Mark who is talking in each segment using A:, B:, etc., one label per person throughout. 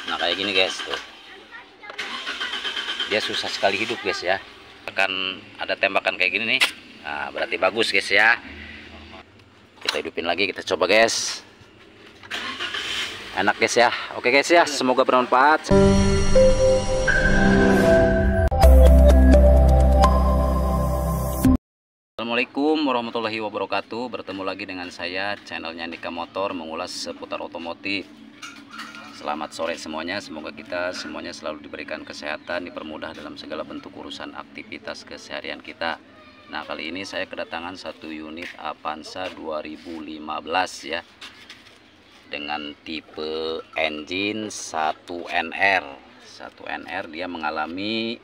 A: Nah kayak gini guys tuh, dia susah sekali hidup guys ya. Akan ada tembakan kayak gini nih, nah berarti bagus guys ya. Kita hidupin lagi, kita coba guys. Enak guys ya. Oke guys ya, semoga bermanfaat. Assalamualaikum warahmatullahi wabarakatuh. Bertemu lagi dengan saya, channelnya Nika Motor, mengulas seputar otomotif. Selamat sore semuanya. Semoga kita semuanya selalu diberikan kesehatan, dipermudah dalam segala bentuk urusan aktivitas keseharian kita. Nah kali ini saya kedatangan satu unit Avanza 2015 ya, dengan tipe engine 1NR. 1NR dia mengalami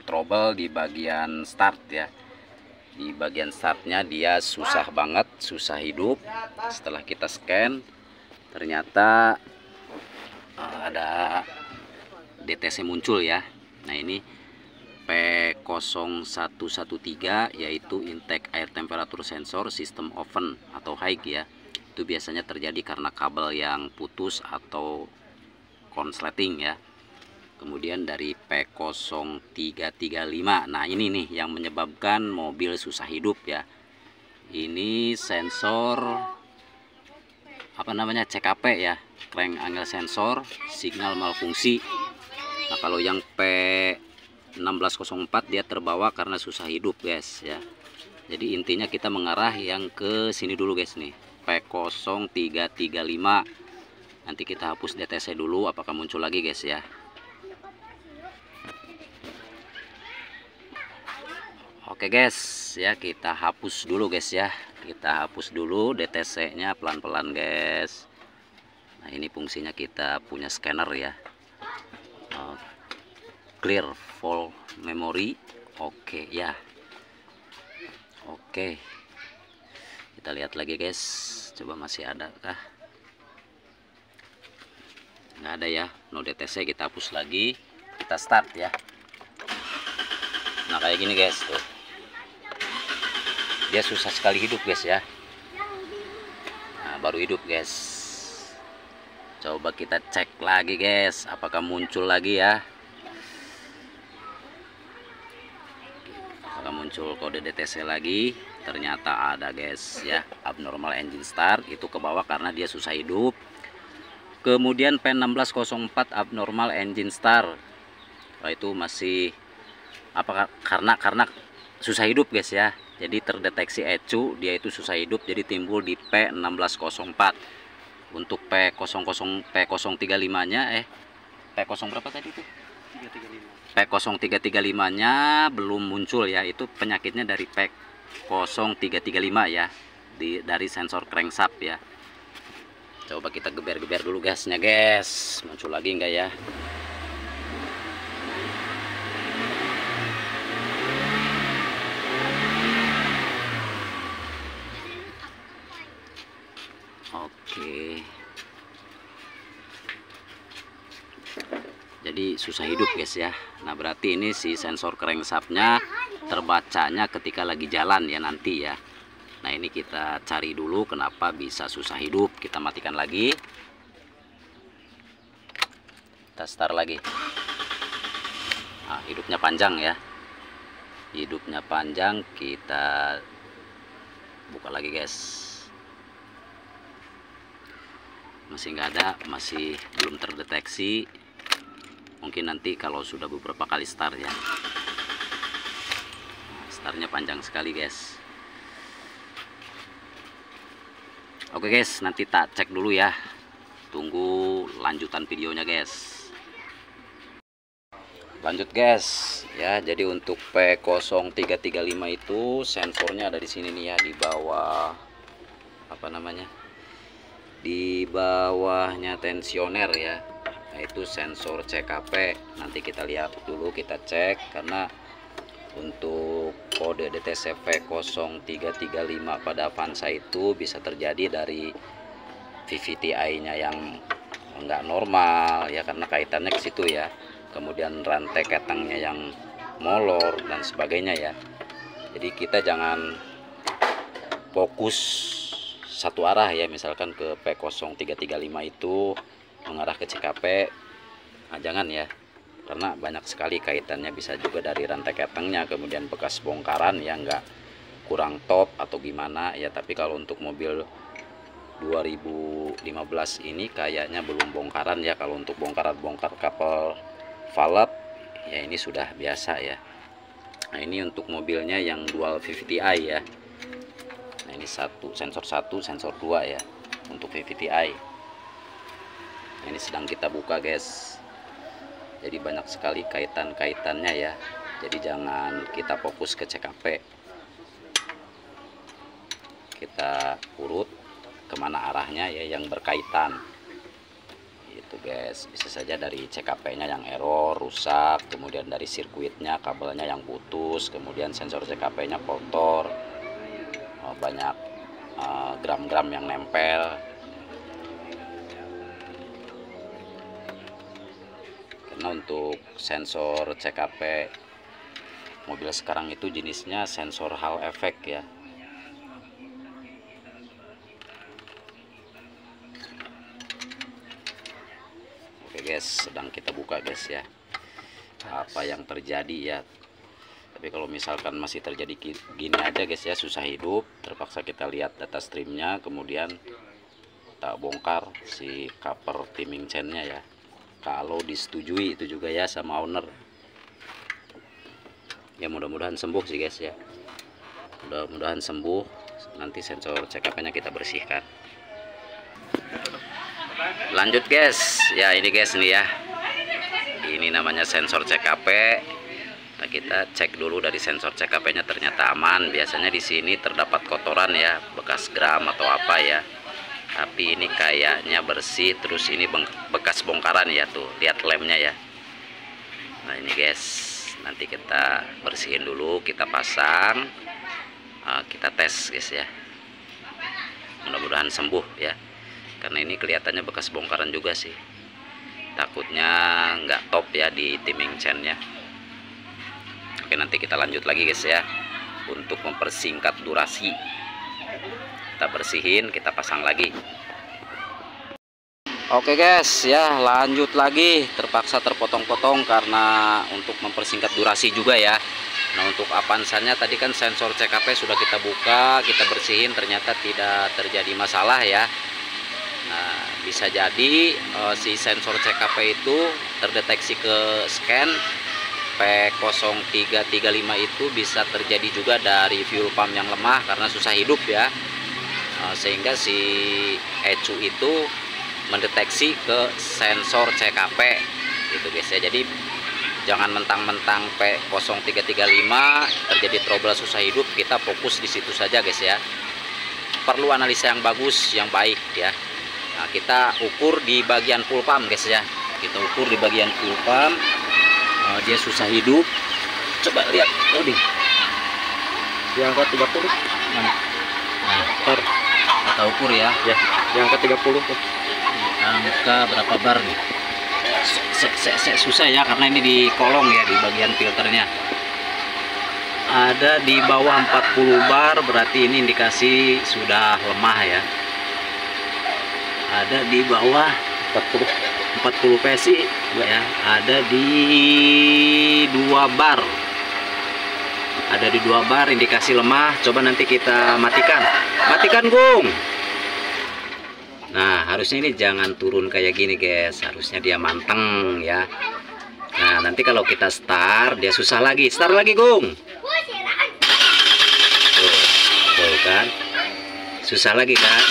A: trouble di bagian start ya. Di bagian startnya dia susah banget, susah hidup. Setelah kita scan, ternyata ada DTC muncul ya. Nah ini P0113, yaitu intake air temperature sensor sistem oven atau high ya. Itu biasanya terjadi karena kabel yang putus atau konsleting ya. Kemudian dari P0335, nah ini nih yang menyebabkan mobil susah hidup ya. Ini sensor apa namanya, CKP ya, crank angle sensor, signal malfungsi. Nah kalau yang P1604 dia terbawa karena susah hidup guys ya. Jadi intinya kita mengarah yang ke sini dulu guys nih, P0335. Nanti kita hapus DTC dulu, apakah muncul lagi guys ya. Oke guys ya, kita hapus dulu guys ya. Kita hapus dulu DTC nya pelan-pelan guys. Nah ini fungsinya, kita punya scanner ya, clear full memory. Oke ya. Oke, kita lihat lagi guys, coba masih ada kah? Nggak ada ya, no DTC. Kita hapus lagi, kita start ya. Nah kayak gini guys tuh, dia susah sekali hidup guys ya. Nah baru hidup guys. Coba kita cek lagi guys, apakah muncul lagi ya. Apakah muncul kode DTC lagi? Ternyata ada guys ya, abnormal engine start. Itu ke bawah karena dia susah hidup. Kemudian P1604 abnormal engine start. Nah, itu masih apakah karena susah hidup guys ya. Jadi terdeteksi ECU, dia itu susah hidup, jadi timbul di P1604. Untuk P035 nya P0 berapa tadi tuh? 335. P0335 nya belum muncul ya. Itu penyakitnya dari P0335 ya, dari sensor crankshaft ya. Coba kita geber-geber dulu gasnya guys, muncul lagi enggak ya. Oke, jadi susah hidup guys ya. Nah berarti ini si sensor crankshaftnya terbacanya ketika lagi jalan ya nanti ya. Nah ini kita cari dulu kenapa bisa susah hidup. Kita matikan lagi, kita start lagi. Nah, hidupnya panjang ya, hidupnya panjang. Kita buka lagi guys, masih nggak ada, masih belum terdeteksi. Mungkin nanti kalau sudah beberapa kali start ya. Nah, startnya panjang sekali guys. Oke guys, nanti tak cek dulu ya. Tunggu lanjutan videonya guys. Lanjut guys ya. Jadi untuk P0335 itu sensornya ada di sini nih ya, di bawah apa namanya, di bawahnya tensioner ya. Nah, itu sensor CKP. Nanti kita lihat dulu, kita cek, karena untuk kode DTC P0335 pada Avanza itu bisa terjadi dari VVTi nya yang enggak normal ya, karena kaitannya ke situ ya. Kemudian rantai ketangnya yang molor dan sebagainya ya. Jadi kita jangan fokus satu arah ya, misalkan ke P0335 itu mengarah ke CKP, Nah, jangan ya, karena banyak sekali kaitannya, bisa juga dari rantai ketengnya, kemudian bekas bongkaran yang nggak kurang top atau gimana ya. Tapi kalau untuk mobil 2015 ini kayaknya belum bongkaran ya. Kalau untuk bongkar kabel valve ya ini sudah biasa ya. Nah, ini untuk mobilnya yang dual VVTi ya. Nah, ini sensor 1 sensor 2 ya untuk VVTi. Nah, ini sedang kita buka guys. Jadi banyak sekali kaitannya ya. Jadi jangan kita fokus ke CKP, kita urut kemana arahnya ya yang berkaitan itu guys. Bisa saja dari CKP nya yang error, rusak, kemudian dari sirkuitnya kabelnya yang putus, kemudian sensor CKP nya kotor, banyak gram-gram yang nempel. Karena untuk sensor CKP mobil sekarang itu jenisnya sensor Hall effect ya. Oke guys, sedang kita buka guys ya, apa yang terjadi ya. Tapi kalau misalkan masih terjadi gini aja guys ya, susah hidup, terpaksa kita lihat data streamnya, kemudian tak bongkar si cover timing chainnya ya, kalau disetujui itu juga ya sama owner. Ya mudah-mudahan sembuh sih guys ya, mudah-mudahan sembuh. Nanti sensor CKP nya kita bersihkan. Lanjut guys ya, ini guys nih ya, ini namanya sensor CKP. Nah, kita cek dulu dari sensor CKP nya, ternyata aman. Biasanya di sini terdapat kotoran ya, bekas gram atau apa ya, tapi ini kayaknya bersih. Terus ini bekas bongkaran ya, tuh lihat lemnya ya. Nah ini guys, nanti kita bersihin dulu, kita pasang, kita tes guys ya. Mudah-mudahan sembuh ya, karena ini kelihatannya bekas bongkaran juga sih. Takutnya nggak top ya di timing chainnya. Oke, nanti kita lanjut lagi guys ya, untuk mempersingkat durasi. Kita bersihin, kita pasang lagi. Oke guys ya, lanjut lagi. Terpaksa terpotong-potong karena untuk mempersingkat durasi juga ya. Nah, untuk Avanza-nya tadi kan sensor CKP sudah kita buka, kita bersihin, ternyata tidak terjadi masalah ya. Nah, bisa jadi si sensor CKP itu terdeteksi ke scan P0335 itu bisa terjadi juga dari fuel pump yang lemah karena susah hidup ya. Sehingga si ECU itu mendeteksi ke sensor CKP gitu guys ya. Jadi jangan mentang-mentang P0335 terjadi trouble susah hidup, kita fokus di situ saja guys ya. Perlu analisa yang bagus, yang baik ya. Nah, kita ukur di bagian fuel pump guys ya. Kita ukur di bagian fuel pump. Dia susah hidup. Coba lihat,
B: di angka 30 mana?
A: Nah, kita ukur ya.
B: Ya, di angka 30 tuh.
A: Angka berapa bar nih? Susah ya, karena ini di kolong ya, di bagian filternya. Ada di bawah 40 bar, berarti ini indikasi sudah lemah ya. Ada di bawah 40 PSI ya, ada di 2 bar. Ada di 2 bar, indikasi lemah. Coba nanti kita matikan. Matikan, Gung. Nah, harusnya ini jangan turun kayak gini, guys. Harusnya dia manteng ya. Nah, nanti kalau kita start, dia susah lagi. Start lagi, Gung. Tuh kan. Susah lagi kan?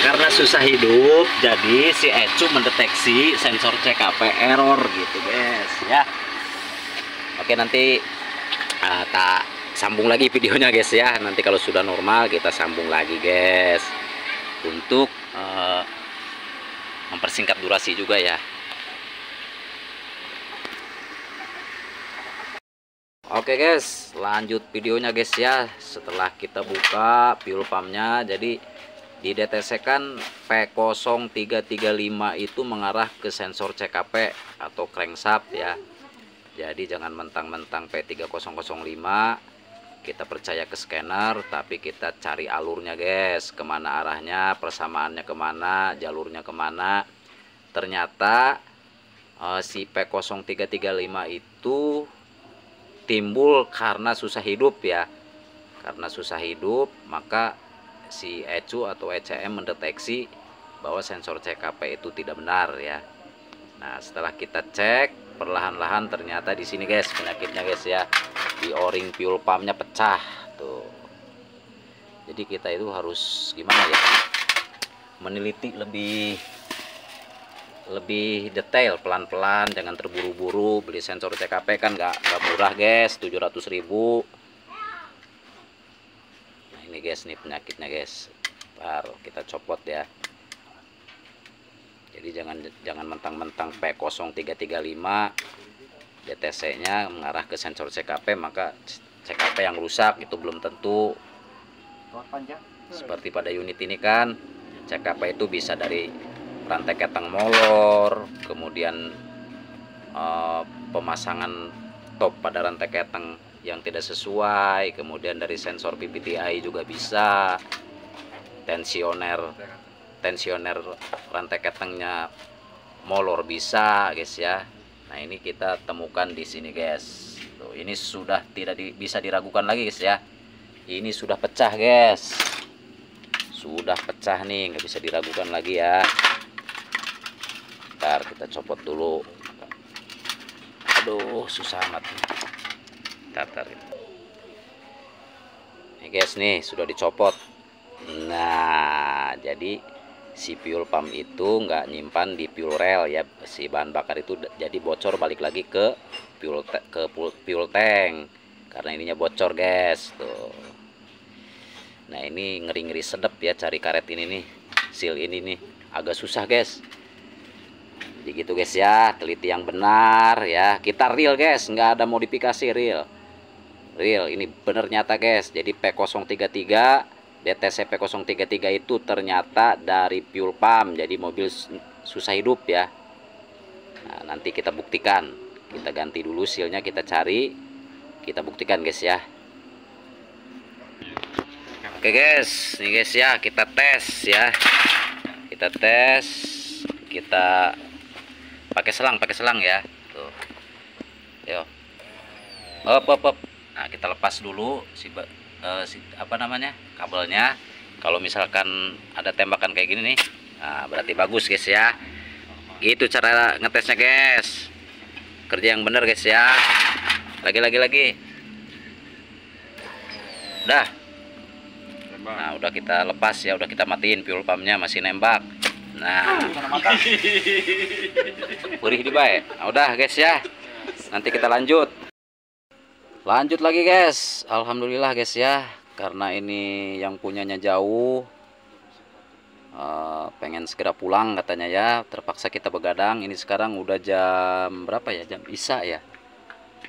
A: Karena susah hidup, jadi si ECU mendeteksi sensor CKP error gitu guys ya. Oke, nanti tak sambung lagi videonya guys ya. Nanti kalau sudah normal kita sambung lagi guys, untuk mempersingkat durasi juga ya. Oke guys, lanjut videonya guys ya. Setelah kita buka fuel pumpnya, jadi didetesikan P0335 itu mengarah ke sensor CKP atau crankshaft ya. Jadi jangan mentang-mentang P3005 kita percaya ke scanner, tapi kita cari alurnya guys, kemana arahnya, persamaannya kemana, jalurnya kemana. Ternyata si P0335 itu timbul karena susah hidup ya. Karena susah hidup, maka si ECU atau ECM mendeteksi bahwa sensor CKP itu tidak benar ya. Nah, setelah kita cek perlahan-lahan ternyata di sini guys penyakitnya guys ya. Di o-ring fuel pumpnya pecah tuh. Jadi kita itu harus gimana ya? Meneliti lebih detail, pelan-pelan, jangan terburu-buru. Beli sensor CKP kan nggak murah guys, 700.000. Nah ini guys, nih penyakitnya guys. Baru kita copot ya. Jadi jangan mentang-mentang P0335 DTC nya mengarah ke sensor CKP, maka CKP yang rusak itu belum tentu. Seperti pada unit ini kan CKP itu bisa dari rantai ketang molor, kemudian pemasangan top pada rantai ketang yang tidak sesuai, kemudian dari sensor PPTI juga bisa, tensioner rantai ketangnya molor bisa guys ya. Nah ini kita temukan di sini guys. Tuh, ini sudah tidak bisa diragukan lagi guys ya. Ini sudah pecah guys, sudah pecah nih, nggak bisa diragukan lagi ya. Ntar kita copot dulu. Aduh susah amat. Ntar ini guys, nih sudah dicopot. Nah jadi si fuel pump itu nggak nyimpan di fuel rail ya, si bahan bakar itu jadi bocor balik lagi ke fuel tank karena ininya bocor guys tuh. Nah ini ngeri-ngeri sedep ya cari karet ini nih, seal ini nih agak susah guys. Jadi gitu guys ya, teliti yang benar ya. Kita real guys, nggak ada modifikasi, real ini bener nyata guys. Jadi P033 DTC P033 itu ternyata dari fuel pump, jadi mobil susah hidup ya. Nah, nanti kita buktikan, kita ganti dulu sealnya, kita cari, kita buktikan guys ya. Oke guys, nih guys ya, kita tes ya, kita pakai selang ya, tuh, yo, up. Nah kita lepas dulu apa namanya kabelnya. Kalau misalkan ada tembakan kayak gini nih, nah berarti bagus guys ya. Gitu cara ngetesnya guys, kerja yang bener guys ya. Lagi udah. Nah udah kita lepas ya, udah kita matiin fuel pumpnya, masih nembak. Nah perih di bae. Nah, udah guys ya, nanti kita lanjut lagi guys. Alhamdulillah guys ya, karena ini yang punyanya jauh, pengen segera pulang katanya ya, terpaksa kita begadang. Ini sekarang udah jam berapa ya, jam Isya ya.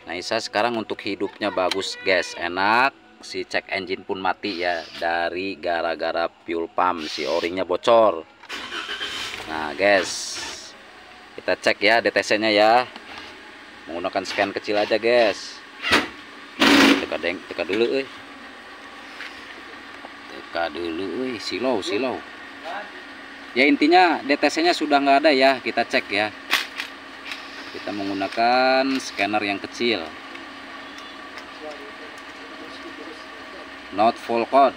A: Nah Isya sekarang untuk hidupnya bagus guys, enak. Si cek engine pun mati ya, dari gara-gara fuel pump si o-ringnya bocor. Nah guys, kita cek ya DTC nya ya, menggunakan scan kecil aja guys. Teka dulu silau ya. Intinya DTC nya sudah nggak ada ya, kita cek ya. Kita menggunakan scanner yang kecil, not full code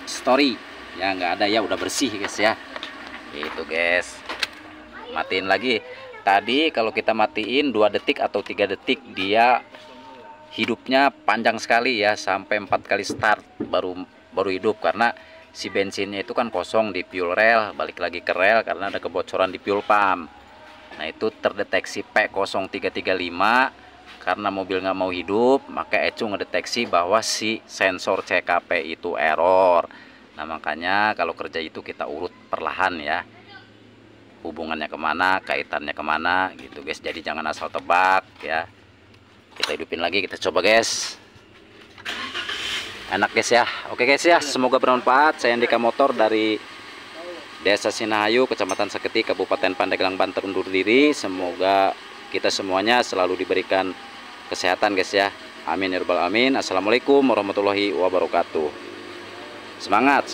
A: story ya, nggak ada ya, udah bersih guys ya. Itu guys, matiin lagi. Tadi kalau kita matiin 2 detik atau 3 detik, dia hidupnya panjang sekali ya, sampai 4 kali start baru hidup, karena si bensinnya itu kan kosong di fuel rail, balik lagi ke rail karena ada kebocoran di fuel pump. Nah itu terdeteksi P0335. Karena mobil nggak mau hidup, maka ECU ngedeteksi bahwa si sensor CKP itu error. Nah makanya kalau kerja itu kita urut perlahan ya, hubungannya kemana, kaitannya kemana gitu guys. Jadi jangan asal tebak ya. Kita hidupin lagi, kita coba guys. Enak guys ya. Oke guys ya, semoga bermanfaat. Saya Andika Motor dari Desa Sinahayu, Kecamatan Saketi, Kabupaten Pandeglang, Banten undur diri. Semoga kita semuanya selalu diberikan kesehatan guys ya. Amin ya rabbal alamin. Assalamualaikum warahmatullahi wabarakatuh. Semangat.